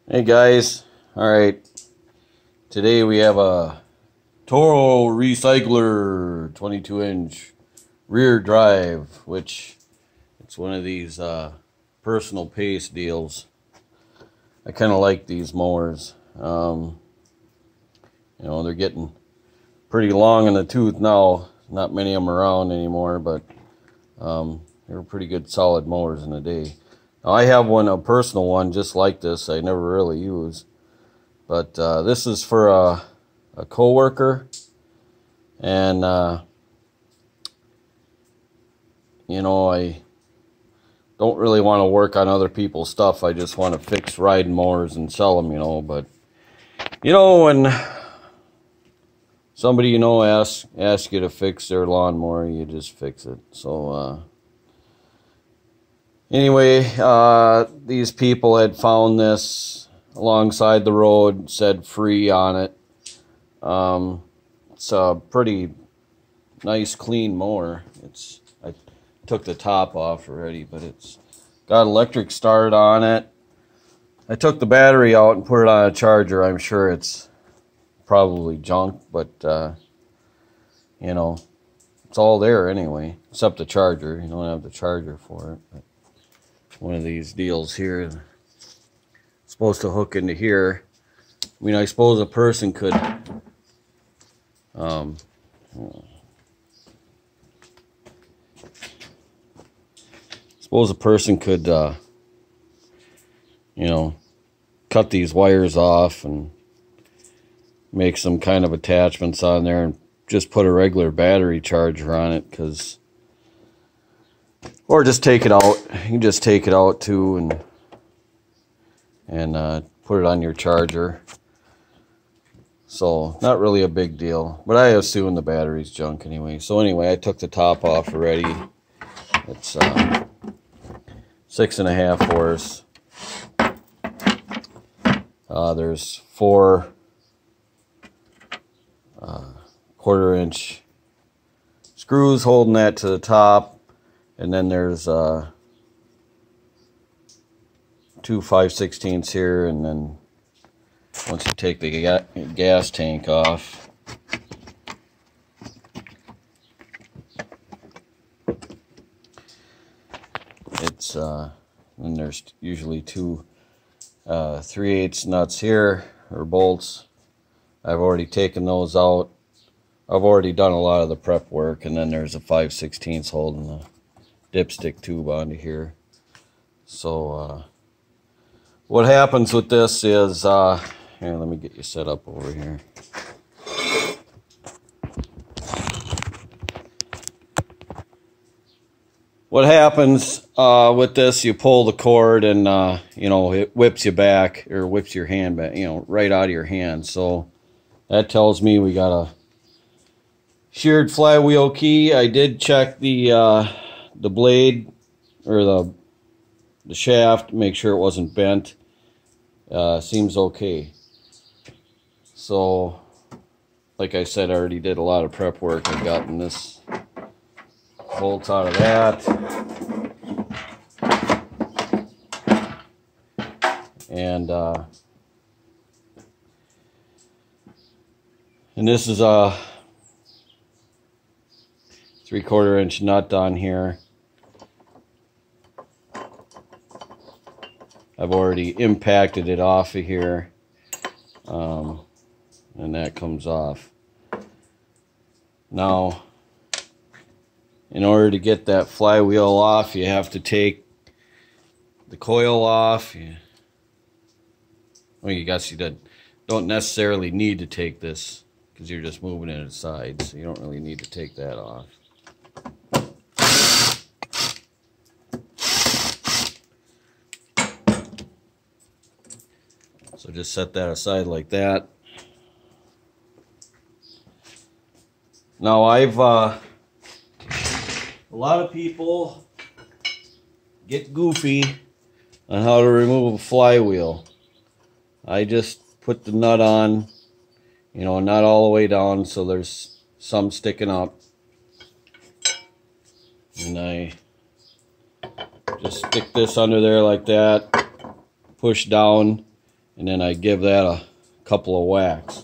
Hey guys, alright, today we have a Toro recycler 22-inch rear drive, which it's one of these personal pace deals. I kind of like these mowers. You know, they're getting pretty long in the tooth now. Not many of them around anymore, but they were pretty good solid mowers in the day. Now, I have one, a personal one just like this. I never really use, but this is for a co-worker, and you know, I don't really want to work on other people's stuff. I just want to fix riding mowers and sell them, you know. But you know, when somebody you know asks you to fix their lawnmower, you just fix it. So anyway, these people had found this alongside the road, said free on it. It's a pretty nice, clean mower. I took the top off already, but it's got electric start on it. I took the battery out and put it on a charger. I'm sure it's probably junk, but you know, it's all there anyway, except the charger. You don't have the charger for it. But one of these deals here is supposed to hook into here. I mean, I suppose a person could you know, cut these wires off and make some kind of attachments on there and just put a regular battery charger on it, or just take it out. You can just take it out too and put it on your charger. So not really a big deal, but I assume the battery's junk anyway. So anyway, I took the top off already. It's 6.5 horse. There's 4 1/4-inch screws holding that to the top, and then there's 2 5/16 here, and then once you take the gas tank off, it's then there's usually 2 3/8 nuts here, or bolts. I've already taken those out. I've already done a lot of the prep work, and then there's a 5/16 holding the dipstick tube onto here. So what happens with this is, here, let me get you set up over here. What happens with this, you pull the cord and you know, it whips you back, or whips your hand back, you know, right out of your hand. So that tells me we got a sheared flywheel key. I did check the blade, or the shaft, make sure it wasn't bent. Seems okay. So like I said, I already did a lot of prep work. I've gotten this bolts out of that, and this is a 3/4-inch nut on here. I've already impacted it off of here, and that comes off. Now, in order to get that flywheel off, you have to take the coil off. Well, you guess you don't necessarily need to take this, because you're just moving it aside, so you don't really need to take that off. So just set that aside like that. Now a lot of people get goofy on how to remove a flywheel. I just put the nut on, you know, not all the way down, so there's some sticking up. And I just stick this under there like that, push down, and then I give that a couple of whacks.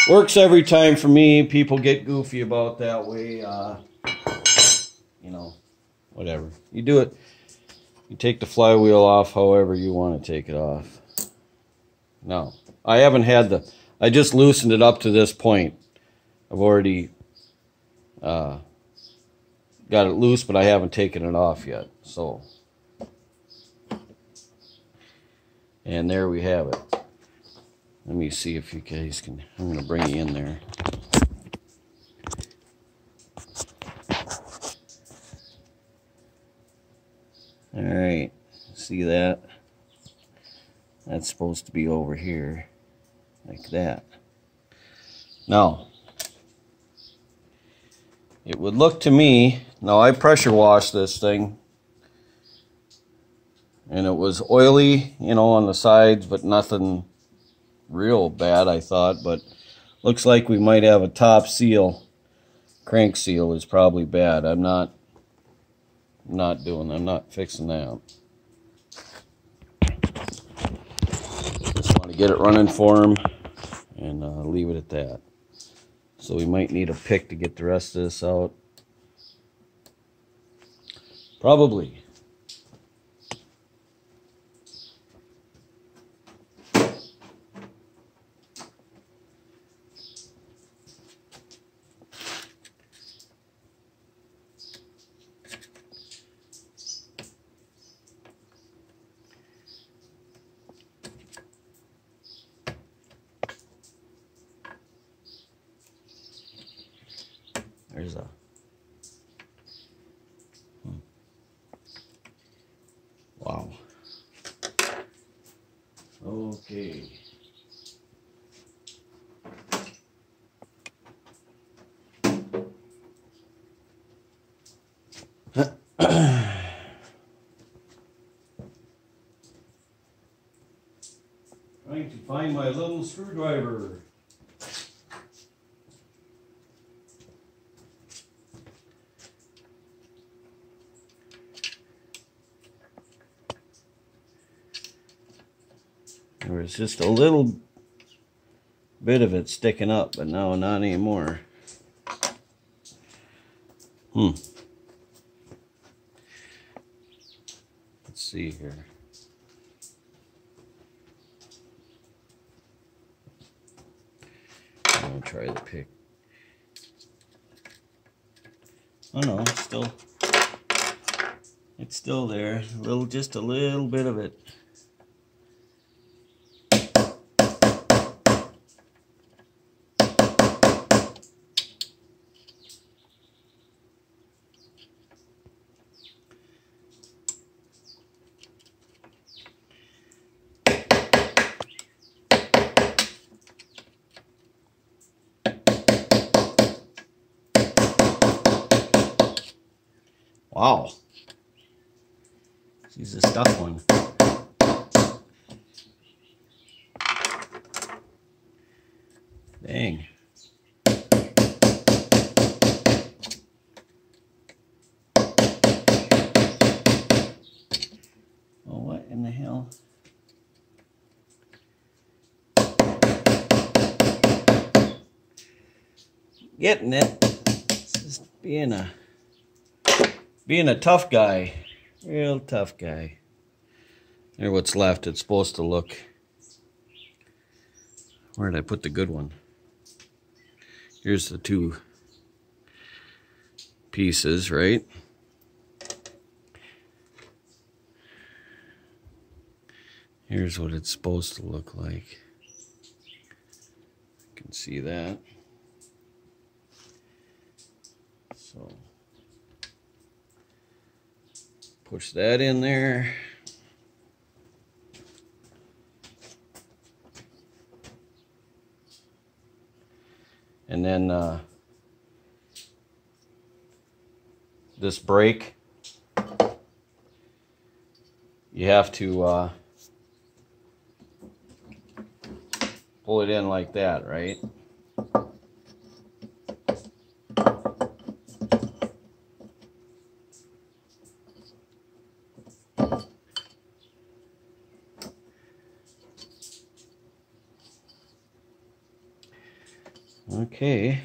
Works every time for me. People get goofy about that way. You know, whatever. You do it. You take the flywheel off however you want to take it off. Now, I haven't had the... I just loosened it up to this point. I've already got it loose, but I haven't taken it off yet. So, and there we have it. Let me see if you guys can... I'm going to bring you in there. Alright, see that? That's supposed to be over here, like that. Now, it would look to me, now I pressure washed this thing, and it was oily, you know, on the sides, but nothing real bad, I thought. But looks like we might have a top seal. Crank seal is probably bad. I'm not fixing that. Just want to get it running for him and leave it at that. So we might need a pick to get the rest of this out. Probably. There's a... Wow. Okay. Trying to find my little screwdriver. There was just a little bit of it sticking up, but now not anymore. Let's see here. I'm gonna try the pick. Oh no, it's still there. Just a little bit of it. Wow. She's a stuck one. Dang. Oh, what in the hell? Getting it. This is being a tough guy. Real tough guy. There, what's left. It's supposed to look... Where did I put the good one? Here's the two pieces, right? Here's what it's supposed to look like. You can see that. So... push that in there. And then this brake, you have to pull it in like that, right? Okay.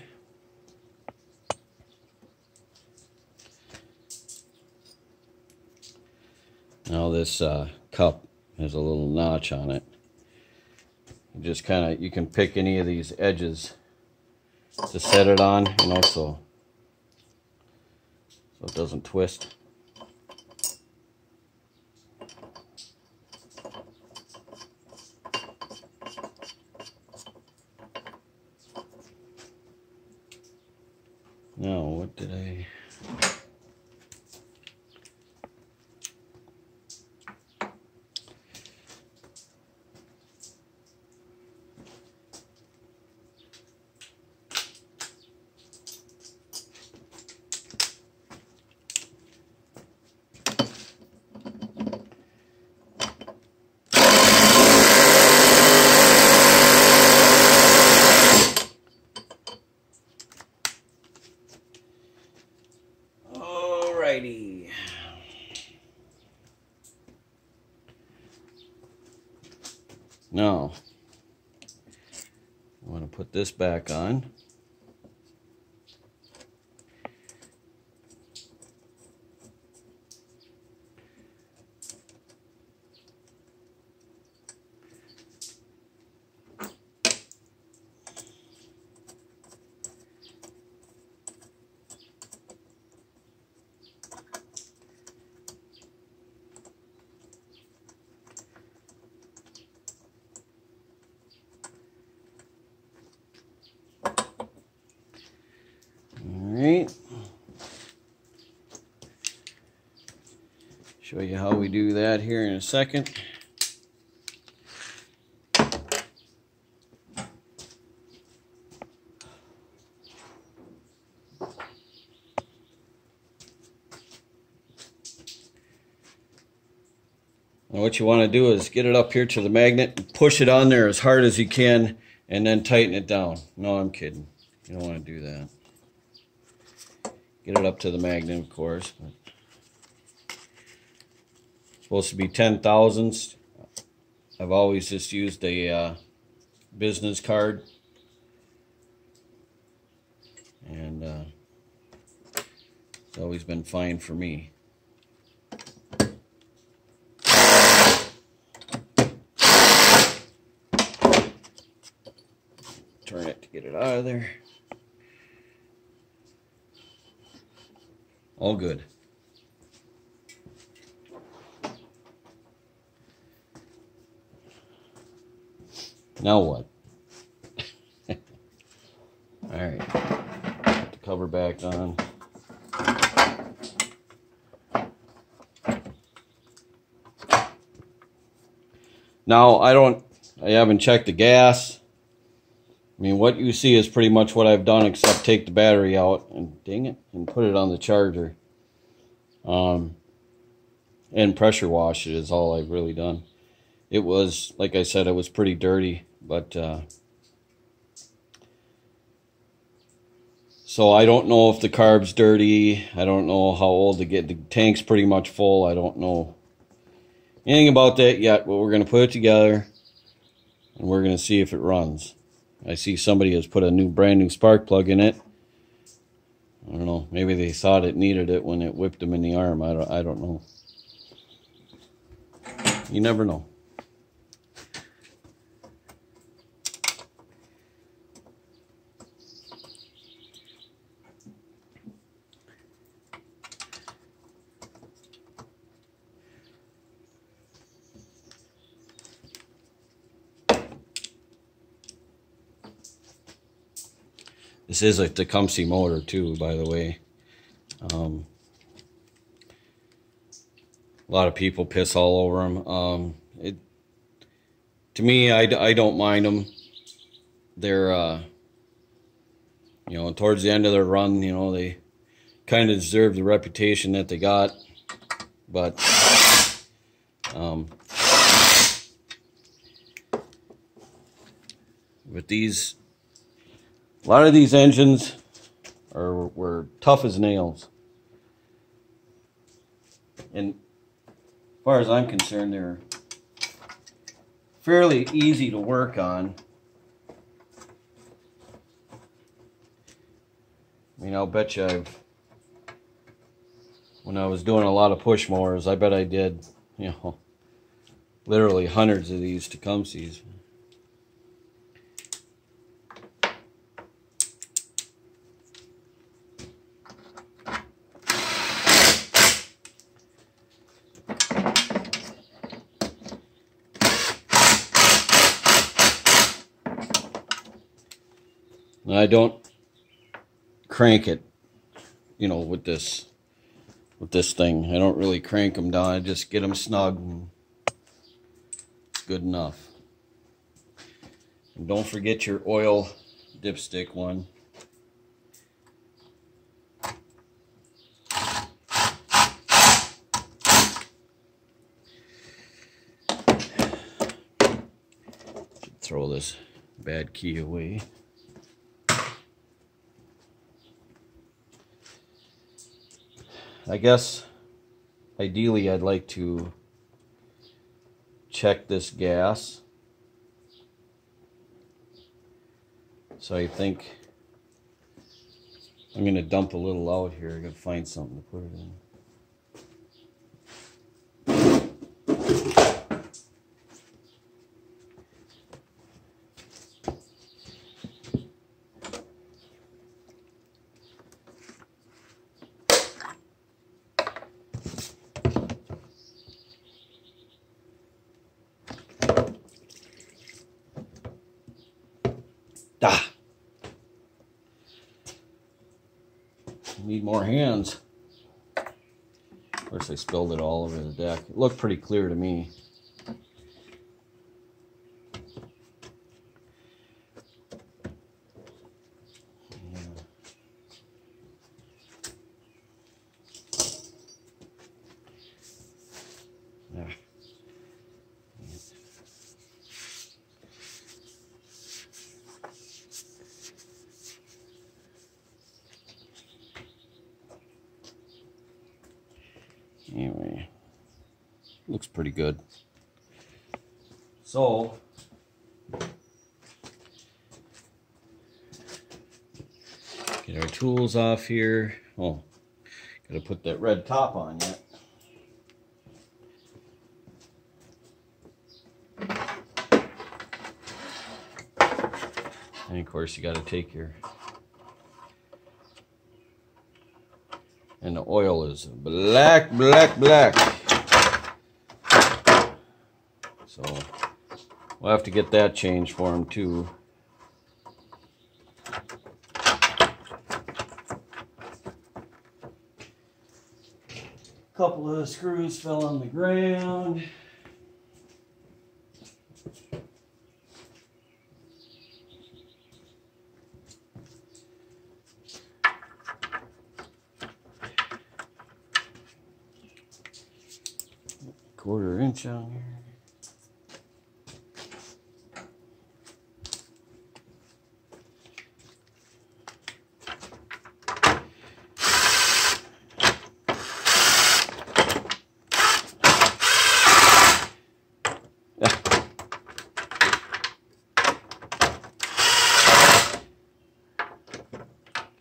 Now this cup has a little notch on it. You just kind of, you can pick any of these edges to set it on, you know, so it doesn't twist. Now, what did I... Alrighty. Now, I want to put this back on. Alright. Show you how we do that here in a second. Now what you want to do is get it up here to the magnet and push it on there as hard as you can and then tighten it down. No, I'm kidding. You don't want to do that. Get it up to the magnet, of course. But it's supposed to be 10 thousandths. I've always just used a business card. And it's always been fine for me. Turn it to get it out of there. All good. Now what? Alright. Put the cover back on. Now I haven't checked the gas. I mean, what you see is pretty much what I've done, except take the battery out and dang it, and put it on the charger. And pressure wash it is all I've really done. It was, like I said, it was pretty dirty, but so I don't know if the carb's dirty. I don't know how old the tank's pretty much full. I don't know anything about that yet, but we're going to put it together and we're going to see if it runs. I see somebody has put a brand new spark plug in it. I don't know. Maybe they thought it needed it when it whipped them in the arm. I don't know. You never know. This is a Tecumseh motor too, by the way. A lot of people piss all over them. To me, I don't mind them. They're, you know, towards the end of their run, you know, they kind of deserve the reputation that they got. But, with these, a lot of these engines were tough as nails. And as far as I'm concerned, they're fairly easy to work on. mean, I'll bet you when I was doing a lot of push mowers, I bet I did, you know, literally hundreds of these Tecumsehs. And I don't crank it, you know, with this thing. I don't really crank them down. I just get them snug and it's good enough. And don't forget your oil dipstick one. Should throw this bad key away. I guess ideally I'd like to check this gas. So I think I'm going to dump a little out here. I got to find something to put it in. Need more hands. Of course, I spilled it all over the deck. It looked pretty clear to me. Anyway, looks pretty good. So, get our tools off here. Oh, gotta put that red top on yet. And of course, you gotta take your. And the oil is black, black, black. So we'll have to get that changed for him too. A couple of the screws fell on the ground. Quarter inch on here.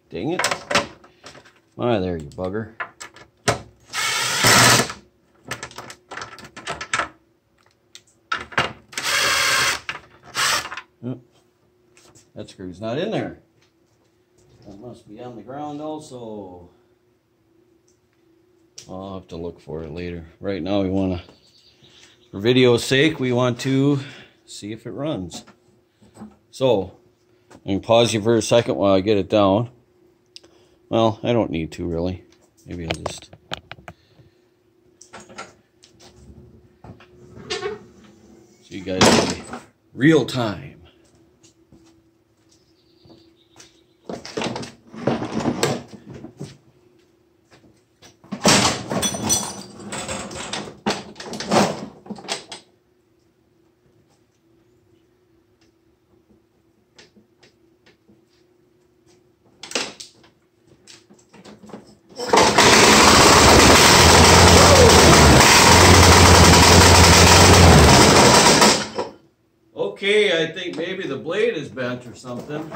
Dang it. Ah, there you bugger. That screw's not in there. That must be on the ground also. I'll have to look for it later. Right now we want to, for video's sake, we want to see if it runs. So, I can pause you for a second while I get it down. Well, I don't need to really. Maybe I'll just... so you guys see real time. Okay, I think maybe the blade is bent or something.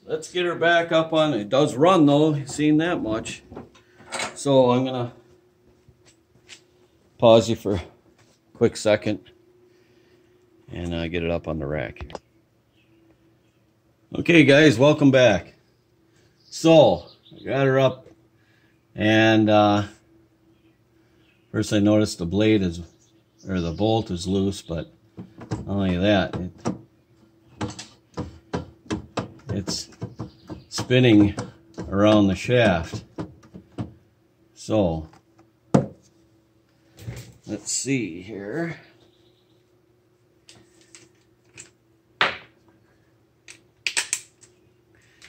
let's get her back up on. It does run though, seen that much. So I'm gonna pause you for a quick second and get it up on the rack. Okay guys, welcome back. So I got her up, and first I noticed the blade is, or the bolt is loose, but not only that, it's spinning around the shaft. So let's see here.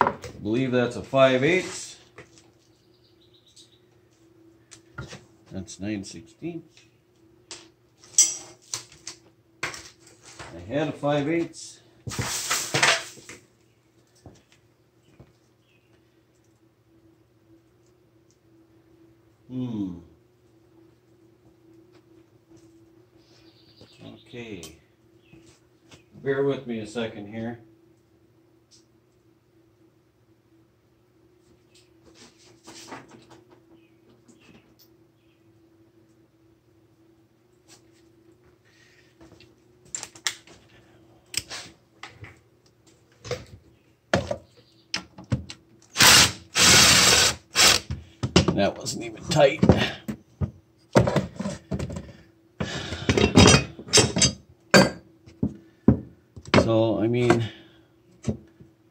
I believe that's a 5/8. That's 9/16. I had a 5/8. Okay. Bear with me a second here. That wasn't even tight. So, I mean, I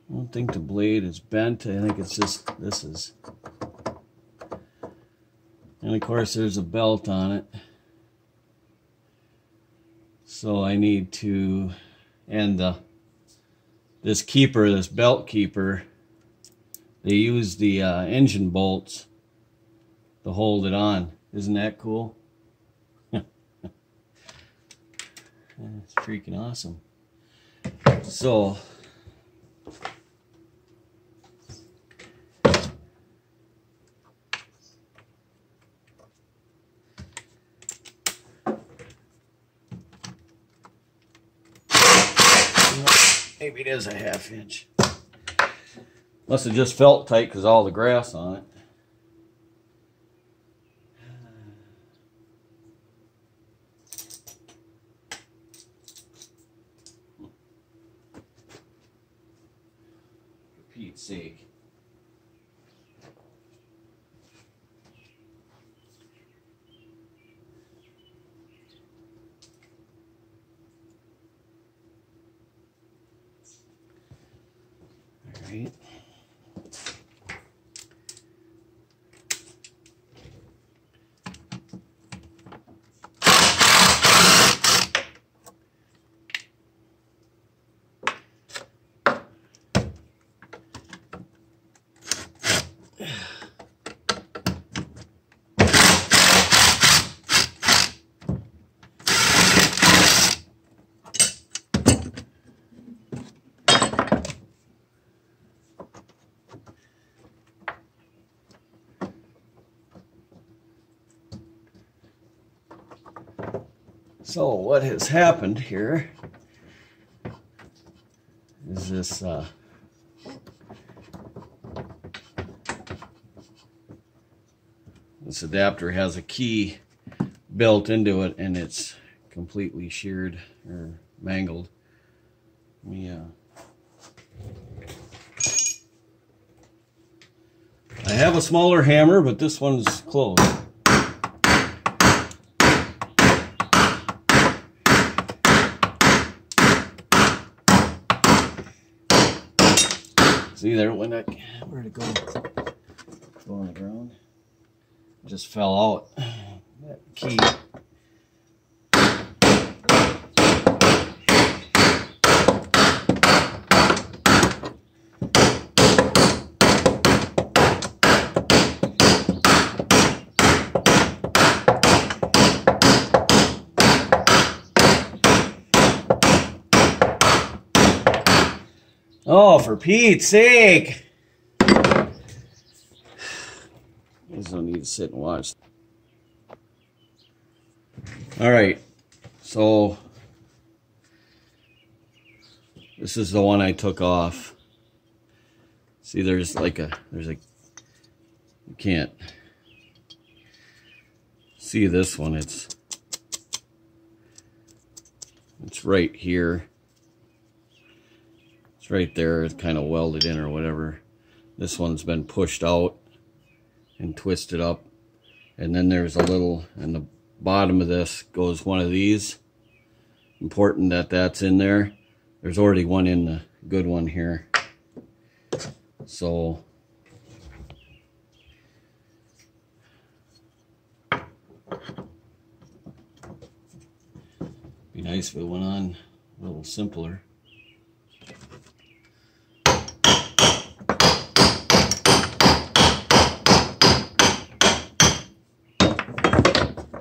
don't think the blade is bent. I think it's just, this is. And of course there's a belt on it. So I need to, and this keeper, this belt keeper, they use the engine bolts to hold it on. Isn't that cool? It's freaking awesome. So maybe it is a 1/2 inch. Must have just felt tight because all the grass on it. For Pete's sake. All right. So what has happened here is this this adapter has a key built into it, and it's completely sheared or mangled. I have a smaller hammer, but this one's closed. See there, when I, where'd it go? Go on the ground. It just fell out. That key. Oh, for Pete's sake! I just don't need to sit and watch. Alright, so this is the one I took off. See, there's a, you can't see this one. It's right here. It's right there. It's kind of welded in or whatever. This one's been pushed out and twisted up. And then there's a little, in the bottom of this goes one of these. Important that that's in there. There's already one in the good one here. So be nice if it went on a little simpler.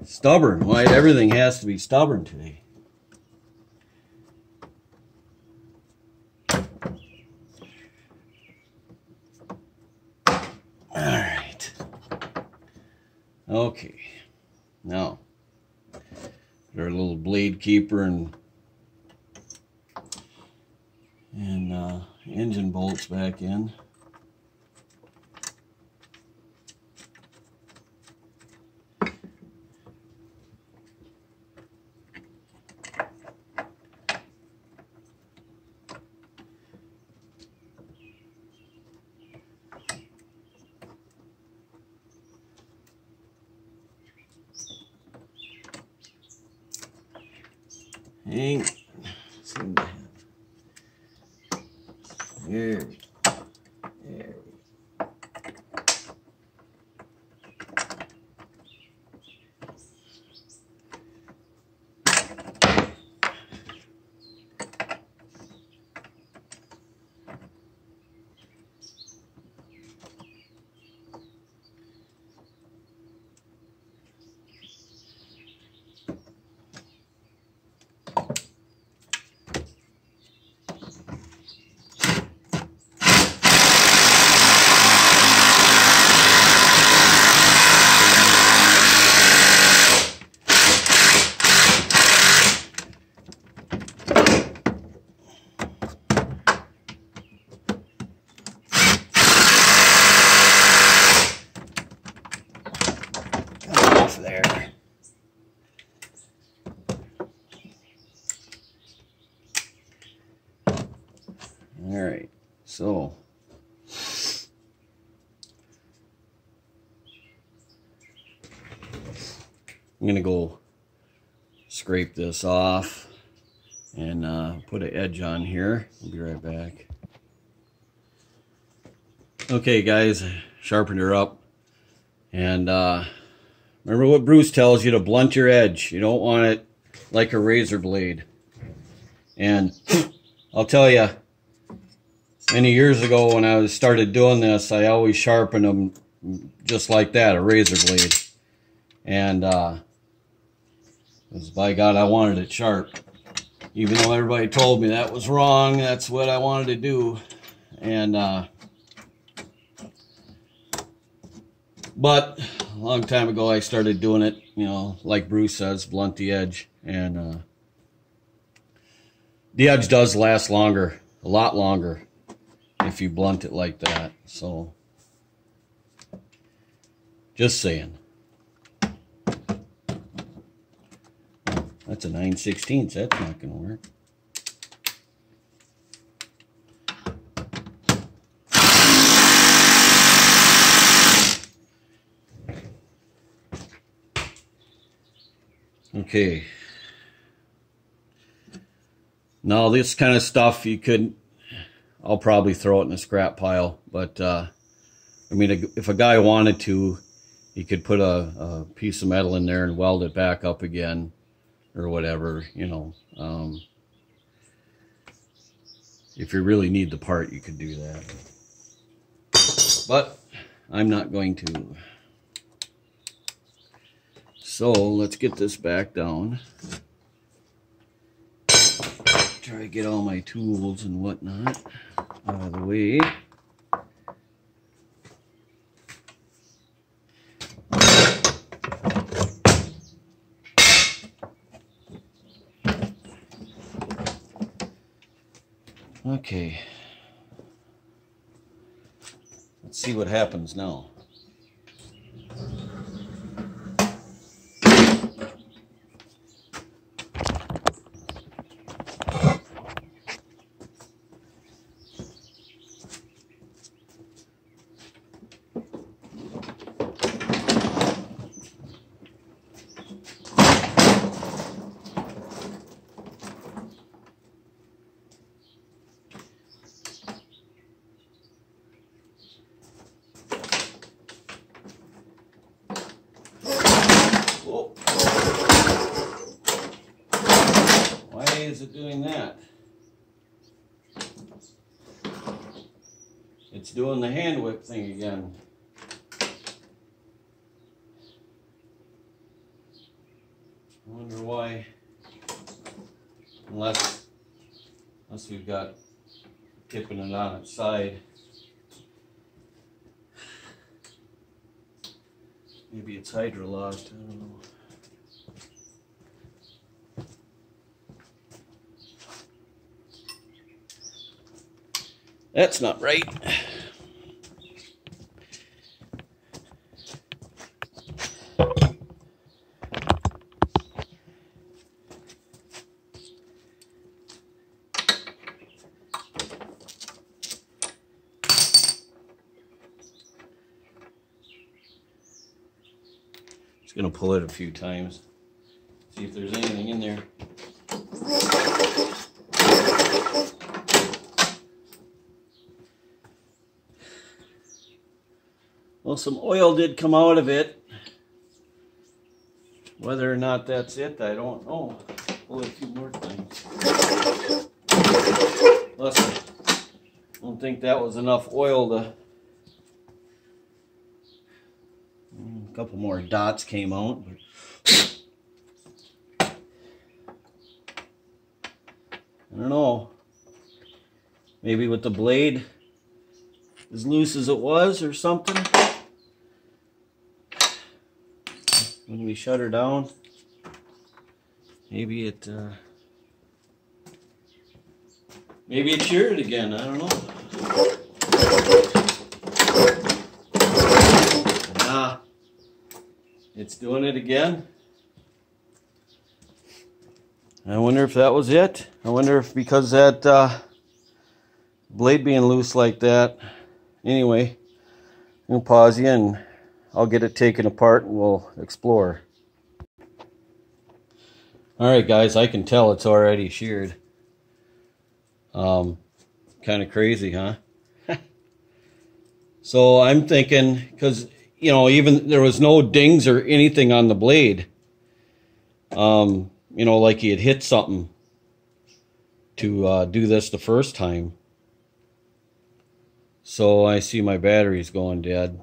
Stubborn. Why everything has to be stubborn today? Alright. Okay. Now, put our little blade keeper and engine bolts back in. Hang on. Seem to have. There we go. There we go. There. All right, so I'm gonna go scrape this off and put an edge on here. I'll be right back. Okay, guys, sharpened her up, and remember what Bruce tells you, to blunt your edge. You don't want it like a razor blade. And I'll tell you, many years ago when I started doing this, I always sharpened them just like that, a razor blade. And because by God, I wanted it sharp. Even though everybody told me that was wrong, that's what I wanted to do. And but a long time ago I started doing it, you know, like Bruce says, blunt the edge. And the edge does last longer, a lot longer, if you blunt it like that. So, just saying. That's a 9/16. That's not going to work. Okay. Now this kind of stuff you could, I'll probably throw it in a scrap pile, but I mean, if a guy wanted to, he could put a piece of metal in there and weld it back up again or whatever, you know. If you really need the part, you could do that. But I'm not going to. So let's get this back down. Try to get all my tools and whatnot out of the way. Okay. see what happens now. Why is it doing that? It's doing the hand whip thing again. I wonder why. Unless we've got tipping it on its side. Maybe it's hydrolocked, I don't know. That's not right. Just gonna pull it a few times, see if there's anything in there. Well, some oil did come out of it. Whether or not that's it, I don't know. Pull it a few more times. Plus, I don't think that was enough oil to... A couple more dots came out. But I don't know. Maybe with the blade as loose as it was or something. When we shut her down, maybe it sheared again. I don't know. Nah, it's doing it again. I wonder if that was it. I wonder if because that blade being loose like that. Anyway, I'm gonna pause you and I'll get it taken apart and we'll explore. Alright guys, I can tell it's already sheared. Kind of crazy, huh? So I'm thinking, because, you know, even there was no dings or anything on the blade. You know, like he had hit something to do this the first time. So I see my battery's going dead.